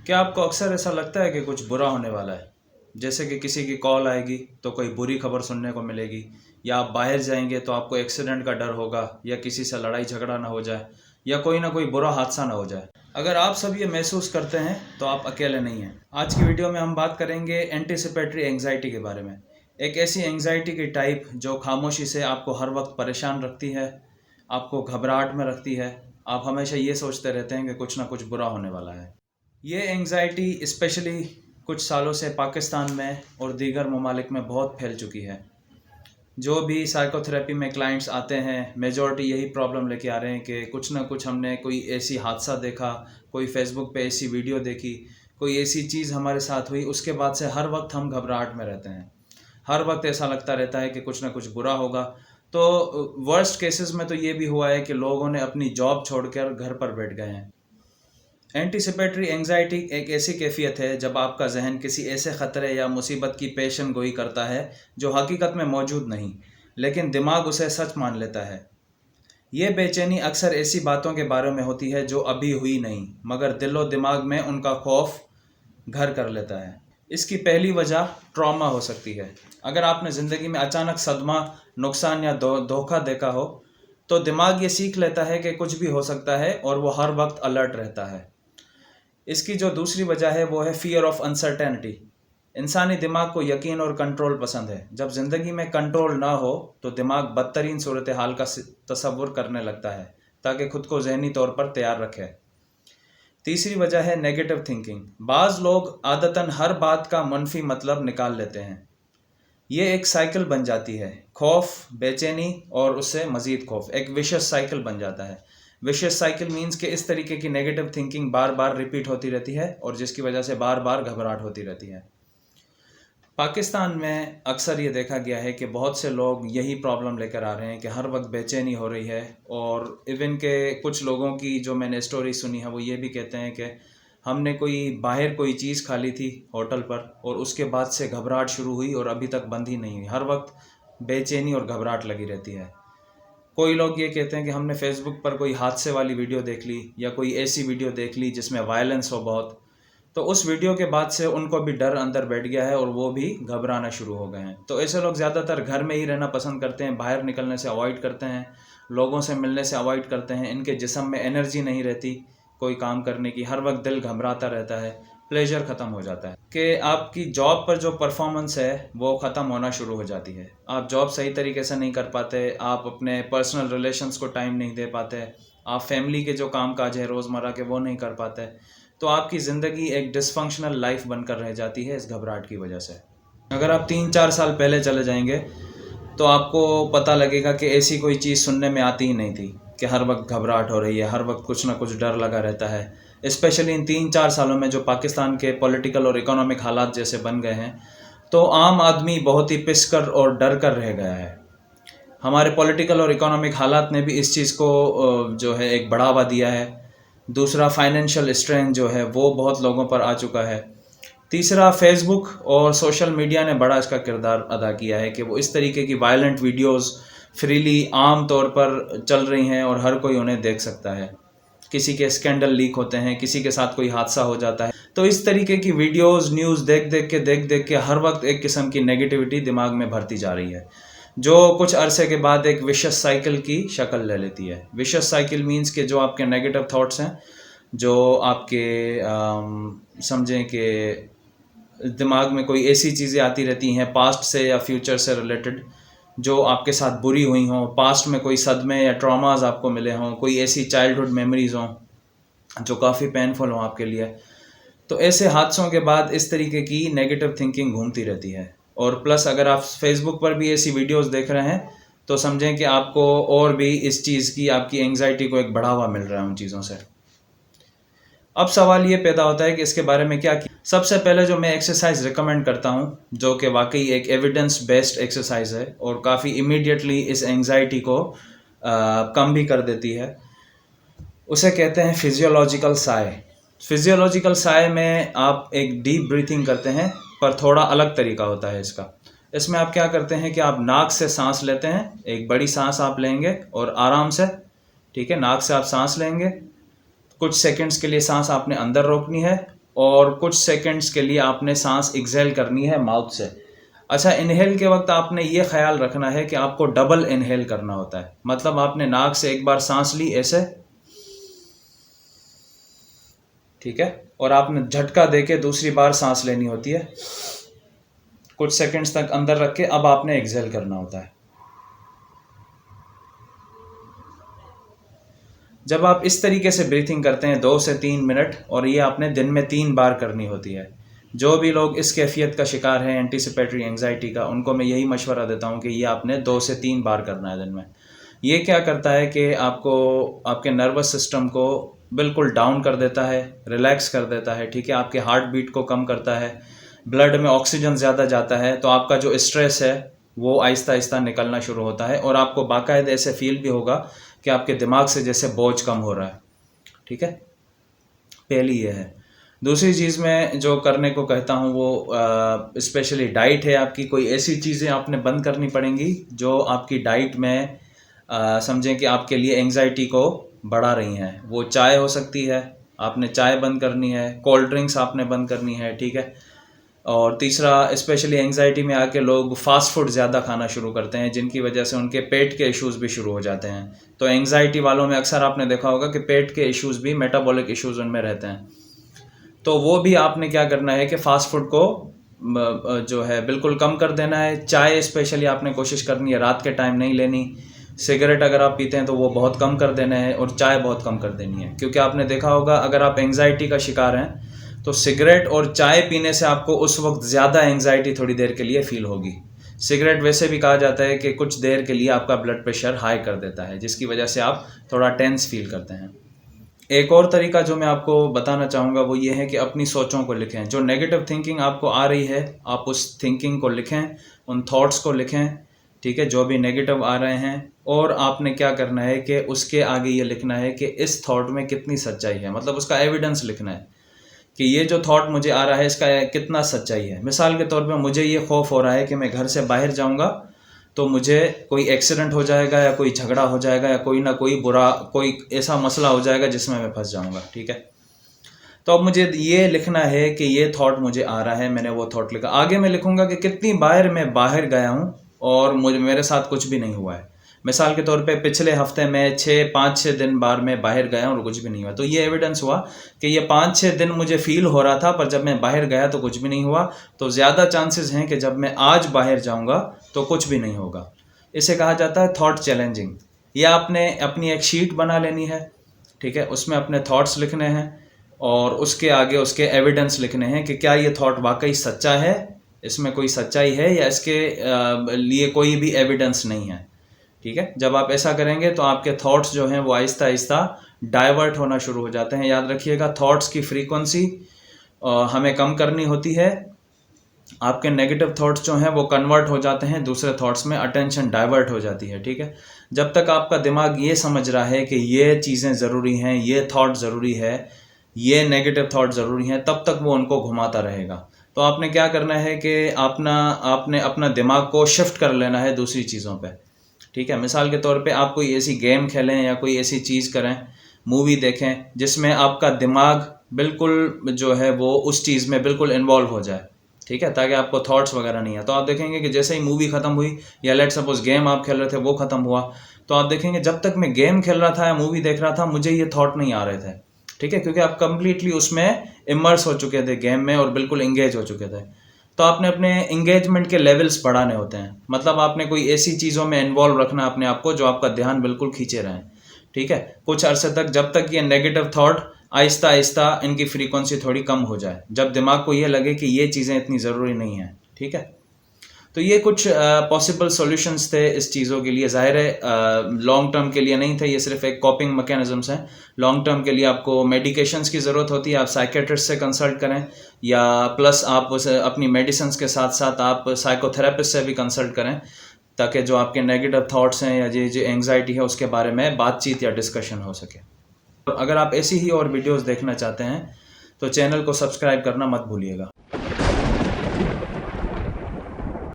क्या आपको अक्सर ऐसा लगता है कि कुछ बुरा होने वाला है? जैसे कि किसी की कॉल आएगी तो कोई बुरी खबर सुनने को मिलेगी, या आप बाहर जाएंगे तो आपको एक्सीडेंट का डर होगा, या किसी से लड़ाई झगड़ा ना हो जाए, या कोई ना कोई बुरा हादसा ना हो जाए। अगर आप सब ये महसूस करते हैं तो आप अकेले नहीं हैं। आज की वीडियो में हम बात करेंगे एंटीसिपेटरी एंग्जाइटी के बारे में। एक ऐसी एंग्जाइटी की टाइप जो खामोशी से आपको हर वक्त परेशान रखती है, आपको घबराहट में रखती है। आप हमेशा ये सोचते रहते हैं कि कुछ ना कुछ बुरा होने वाला है। ये एंग्जाइटी स्पेशली कुछ सालों से पाकिस्तान में और दीगर ममालिक में बहुत फैल चुकी है। जो भी साइकोथेरेपी में क्लाइंट्स आते हैं, मेजॉरिटी यही प्रॉब्लम लेके आ रहे हैं कि कुछ ना कुछ हमने कोई ऐसी हादसा देखा, कोई फेसबुक पे ऐसी वीडियो देखी, कोई ऐसी चीज़ हमारे साथ हुई, उसके बाद से हर वक्त हम घबराहट में रहते हैं। हर वक्त ऐसा लगता रहता है कि कुछ ना कुछ बुरा होगा। तो वर्स्ट केसेस में तो ये भी हुआ है कि लोगों ने अपनी जॉब छोड़कर घर पर बैठ गए हैं। एंटीसिपेटरी एंग्जाइटी एक ऐसी कैफियत है जब आपका जहन किसी ऐसे ख़तरे या मुसीबत की पेशन गोई करता है जो हकीकत में मौजूद नहीं, लेकिन दिमाग उसे सच मान लेता है। ये बेचैनी अक्सर ऐसी बातों के बारे में होती है जो अभी हुई नहीं, मगर दिलो दिमाग में उनका खौफ घर कर लेता है। इसकी पहली वजह ट्रॉमा हो सकती है। अगर आपने ज़िंदगी में अचानक सदमा, नुकसान या धोखा देखा हो, तो दिमाग ये सीख लेता है कि कुछ भी हो सकता है और वो हर वक्त अलर्ट रहता है। इसकी जो दूसरी वजह है वो है फियर ऑफ अनसर्टेनिटी। इंसानी दिमाग को यकीन और कंट्रोल पसंद है। जब ज़िंदगी में कंट्रोल ना हो तो दिमाग बदतरीन सूरत हाल का तसव्वुर करने लगता है ताकि खुद को जहनी तौर पर तैयार रखे। तीसरी वजह है नेगेटिव थिंकिंग। बाज़ लोग आदतन हर बात का मनफी मतलब निकाल लेते हैं। ये एक साइकिल बन जाती है, खौफ, बेचैनी और उससे मज़ीद खौफ, एक विशेष साइकिल बन जाता है। विशेष साइकिल मीन्स कि इस तरीके की नेगेटिव थिंकिंग बार बार रिपीट होती रहती है और जिसकी वजह से बार बार घबराहट होती रहती है। पाकिस्तान में अक्सर ये देखा गया है कि बहुत से लोग यही प्रॉब्लम लेकर आ रहे हैं कि हर वक्त बेचैनी हो रही है। और इवन के कुछ लोगों की जो मैंने स्टोरी सुनी है वो ये भी कहते हैं कि हमने बाहर कोई चीज़ खा ली थी होटल पर और उसके बाद से घबराहट शुरू हुई और अभी तक बंद ही नहीं हुई। हर वक्त बेचैनी और घबराहट लगी रहती है। कोई लोग ये कहते हैं कि हमने फेसबुक पर कोई हादसे वाली वीडियो देख ली या कोई ऐसी वीडियो देख ली जिसमें वायलेंस हो बहुत, तो उस वीडियो के बाद से उनको भी डर अंदर बैठ गया है और वो भी घबराना शुरू हो गए हैं। तो ऐसे लोग ज़्यादातर घर में ही रहना पसंद करते हैं, बाहर निकलने से अवॉइड करते हैं, लोगों से मिलने से अवॉइड करते हैं। इनके जिस्म में एनर्जी नहीं रहती कोई काम करने की, हर वक्त दिल घबराता रहता है, प्लेजर ख़त्म हो जाता है कि आपकी जॉब पर जो परफॉर्मेंस है वो ख़त्म होना शुरू हो जाती है। आप जॉब सही तरीके से नहीं कर पाते, आप अपने पर्सनल रिलेशंस को टाइम नहीं दे पाते, आप फैमिली के जो काम काज है रोज़मर्रा के वो नहीं कर पाते। तो आपकी ज़िंदगी एक डिसफंक्शनल लाइफ बनकर रह जाती है इस घबराहट की वजह से। अगर आप 3-4 साल पहले चले जाएंगे तो आपको पता लगेगा कि ऐसी कोई चीज़ सुनने में आती ही नहीं थी कि हर वक्त घबराहट हो रही है, हर वक्त कुछ ना कुछ डर लगा रहता है। स्पेशली इन 3-4 सालों में जो पाकिस्तान के पॉलिटिकल और इकोनॉमिक हालात जैसे बन गए हैं, तो आम आदमी बहुत ही पिस कर और डर कर रह गया है। हमारे पॉलिटिकल और इकोनॉमिक हालात ने भी इस चीज़ को जो है एक बढ़ावा दिया है। दूसरा, फाइनेंशियल स्ट्रेन जो है वो बहुत लोगों पर आ चुका है। तीसरा, फेसबुक और सोशल मीडिया ने बड़ा इसका किरदार अदा किया है कि वो इस तरीके की वायलेंट वीडियोस फ्रीली आम तौर पर चल रही हैं और हर कोई उन्हें देख सकता है। किसी के स्कैंडल लीक होते हैं, किसी के साथ कोई हादसा हो जाता है, तो इस तरीके की वीडियोस, न्यूज़ देख देख के हर वक्त एक किस्म की नेगेटिविटी दिमाग में भरती जा रही है, जो कुछ अरसे के बाद एक विशेष साइकिल की शक्ल ले लेती है। विशेष साइकिल मीन्स के जो आपके नेगेटिव थॉट्स हैं, जो आपके समझें कि दिमाग में कोई ऐसी चीज़ें आती रहती हैं पास्ट से या फ्यूचर से रिलेटेड जो आपके साथ बुरी हुई हों, पास्ट में कोई सदमे या ट्रॉमाज आपको मिले हों, कोई ऐसी चाइल्डहुड मेमोरीज़ हों जो काफ़ी पेनफुल हों आपके लिए। तो ऐसे हादसों के बाद इस तरीके की नेगेटिव थिंकिंग घूमती रहती है। और प्लस अगर आप फेसबुक पर भी ऐसी वीडियोस देख रहे हैं तो समझें कि आपको और भी इस चीज़ की, आपकी एंग्जाइटी को एक बढ़ावा मिल रहा है उन चीज़ों से। अब सवाल ये पैदा होता है कि इसके बारे में क्या किया। सबसे पहले जो मैं एक्सरसाइज रिकमेंड करता हूँ, जो कि वाकई एक एविडेंस बेस्ड एक्सरसाइज है और काफ़ी इमीडिएटली इस एंग्जाइटी को कम भी कर देती है, उसे कहते हैं फिजियोलॉजिकल साय। फिजियोलॉजिकल साय में आप एक डीप ब्रीथिंग करते हैं, पर थोड़ा अलग तरीका होता है इसका। इसमें आप क्या करते हैं कि आप नाक से सांस लेते हैं, एक बड़ी सांस आप लेंगे और आराम से, ठीक है, नाक से आप सांस लेंगे, कुछ सेकंड्स के लिए सांस आपने अंदर रोकनी है और कुछ सेकंड्स के लिए आपने सांस एक्सेल करनी है माउथ से। अच्छा, इनहेल के वक्त आपने ये ख्याल रखना है कि आपको डबल इनहेल करना होता है। मतलब आपने नाक से एक बार सांस ली ऐसे, ठीक है, और आपने झटका देके दूसरी बार सांस लेनी होती है, कुछ सेकंड्स तक अंदर रख के अब आपने एक्सेल करना होता है। जब आप इस तरीके से ब्रीथिंग करते हैं 2 से 3 मिनट, और ये आपने दिन में 3 बार करनी होती है। जो भी लोग इस कैफियत का शिकार हैं एंटीसिपेटरी एंग्जाइटी का, उनको मैं यही मशवरा देता हूँ कि ये आपने 2 से 3 बार करना है दिन में। ये क्या करता है कि आपको आपके नर्वस सिस्टम को बिल्कुल डाउन कर देता है, रिलैक्स कर देता है, ठीक है, आपके हार्ट बीट को कम करता है, ब्लड में ऑक्सीजन ज़्यादा जाता है, तो आपका जो स्ट्रेस है वो आहिस्ता आहिस्ता निकलना शुरू होता है, और आपको बाकायदे ऐसे फील भी होगा कि आपके दिमाग से जैसे बोझ कम हो रहा है। ठीक है, पहली ये है। दूसरी चीज़ मैं जो करने को कहता हूँ वो स्पेशली डाइट है आपकी। कोई ऐसी चीज़ें आपने बंद करनी पड़ेंगी जो आपकी डाइट में समझें कि आपके लिए एंग्जाइटी को बढ़ा रही हैं। वो चाय हो सकती है, आपने चाय बंद करनी है, कोल्ड ड्रिंक्स आपने बंद करनी है, ठीक है। और तीसरा, स्पेशली एंग्जाइटी में आके लोग फास्ट फूड ज़्यादा खाना शुरू करते हैं, जिनकी वजह से उनके पेट के इश्यूज़ भी शुरू हो जाते हैं। तो एंग्जाइटी वालों में अक्सर आपने देखा होगा कि पेट के इश्यूज़ भी, मेटाबॉलिक इश्यूज़ उनमें रहते हैं। तो वो भी आपने क्या करना है कि फ़ास्ट फूड को जो है बिल्कुल कम कर देना है। चाय स्पेशली आपने कोशिश करनी है रात के टाइम नहीं लेनी। सिगरेट अगर आप पीते हैं तो वो बहुत कम कर देना है, और चाय बहुत कम कर देनी है। क्योंकि आपने देखा होगा अगर आप एंग्जाइटी का शिकार हैं तो सिगरेट और चाय पीने से आपको उस वक्त ज़्यादा एंग्जाइटी थोड़ी देर के लिए फ़ील होगी। सिगरेट वैसे भी कहा जाता है कि कुछ देर के लिए आपका ब्लड प्रेशर हाई कर देता है, जिसकी वजह से आप थोड़ा टेंस फील करते हैं। एक और तरीका जो मैं आपको बताना चाहूँगा वो ये है कि अपनी सोचों को लिखें। जो नेगेटिव थिंकिंग आपको आ रही है, आप उस थिंकिंग को लिखें, उन थॉट्स को लिखें, ठीक है, जो भी नेगेटिव आ रहे हैं। और आपने क्या करना है कि उसके आगे ये लिखना है कि इस थॉट में कितनी सच्चाई है, मतलब उसका एविडेंस लिखना है कि ये जो थॉट मुझे आ रहा है इसका कितना सच्चाई है। मिसाल के तौर पे मुझे ये खौफ हो रहा है कि मैं घर से बाहर जाऊंगा तो मुझे कोई एक्सीडेंट हो जाएगा, या कोई झगड़ा हो जाएगा, या कोई ना कोई बुरा कोई ऐसा मसला हो जाएगा जिसमें मैं फंस जाऊंगा, ठीक है। तो अब मुझे ये लिखना है कि ये थॉट मुझे आ रहा है, मैंने वो थॉट लिखा। आगे मैं लिखूंगा कि कितनी बार मैं बाहर गया हूँ और मुझे मेरे साथ कुछ भी नहीं हुआ है। मिसाल के तौर पे पिछले हफ्ते में 5-6 दिन बार मैं बाहर गया और कुछ भी नहीं हुआ। तो ये एविडेंस हुआ कि ये 5-6 दिन मुझे फील हो रहा था, पर जब मैं बाहर गया तो कुछ भी नहीं हुआ। तो ज़्यादा चांसेस हैं कि जब मैं आज बाहर जाऊंगा तो कुछ भी नहीं होगा। इसे कहा जाता है थॉट चैलेंजिंग। या आपने अपनी एक शीट बना लेनी है, ठीक है, उसमें अपने थॉट्स लिखने हैं और उसके आगे उसके एविडेंस लिखने हैं कि क्या ये थॉट वाकई सच्चा है, इसमें कोई सच्चाई है, या इसके लिए कोई भी एविडेंस नहीं है, ठीक है। जब आप ऐसा करेंगे तो आपके थॉट्स जो हैं वो आहिस्ता आहिस्ता डाइवर्ट होना शुरू हो जाते हैं। याद रखिएगा, थॉट्स की फ्रीक्वेंसी हमें कम करनी होती है। आपके नेगेटिव थॉट्स जो हैं वो कन्वर्ट हो जाते हैं दूसरे थॉट्स में, अटेंशन डाइवर्ट हो जाती है, ठीक है। जब तक आपका दिमाग ये समझ रहा है कि ये चीज़ें ज़रूरी हैं, ये थॉट ज़रूरी है, ये नेगेटिव थॉट ज़रूरी हैं, तब तक वो उनको घुमाता रहेगा। तो आपने क्या करना है कि आपने अपना दिमाग को शिफ्ट कर लेना है दूसरी चीज़ों पे, ठीक है। मिसाल के तौर पे आप कोई ऐसी गेम खेलें या कोई ऐसी चीज़ करें, मूवी देखें जिसमें आपका दिमाग बिल्कुल जो है वो उस चीज़ में बिल्कुल इन्वॉल्व हो जाए, ठीक है, ताकि आपको थॉट्स वगैरह नहीं है। तो आप देखेंगे कि जैसे ही मूवी ख़त्म हुई, या लेट सपोज गेम आप खेल रहे थे वो ख़त्म हुआ, तो आप देखेंगे जब तक मैं गेम खेल रहा था या मूवी देख रहा था मुझे ये थॉट नहीं आ रहे थे, ठीक है, क्योंकि आप कंप्लीटली उसमें इमर्स हो चुके थे गेम में और बिल्कुल इंगेज हो चुके थे। तो आपने अपने इंगेजमेंट के लेवल्स बढ़ाने होते हैं। मतलब आपने कोई ऐसी चीज़ों में इन्वॉल्व रखना अपने आप को जो आपका ध्यान बिल्कुल खींचे रहें, ठीक है, कुछ अरसे तक, जब तक ये नेगेटिव थॉट आहिस्ता आहिस्ता इनकी फ्रीक्वेंसी थोड़ी कम हो जाए, जब दिमाग को ये लगे कि ये चीज़ें इतनी ज़रूरी नहीं हैं, ठीक है। तो ये कुछ पॉसिबल सॉल्यूशंस थे इस चीज़ों के लिए। ज़ाहिर है लॉन्ग टर्म के लिए नहीं थे, ये सिर्फ एक कॉपिंग मैकेनिज्म्स हैं। लॉन्ग टर्म के लिए आपको मेडिकेशंस की ज़रूरत होती है, आप साइकेट्रिस्ट से कंसल्ट करें, या प्लस आप अपनी मेडिसिन के साथ साथ आप साइकोथेरेपिस्ट से भी कंसल्ट करें, ताकि जो आपके नेगेटिव थाट्स हैं या जो एंग्जाइटी है उसके बारे में बातचीत या डिस्कशन हो सके। अगर आप ऐसी ही और वीडियोज़ देखना चाहते हैं तो चैनल को सब्सक्राइब करना मत भूलिएगा।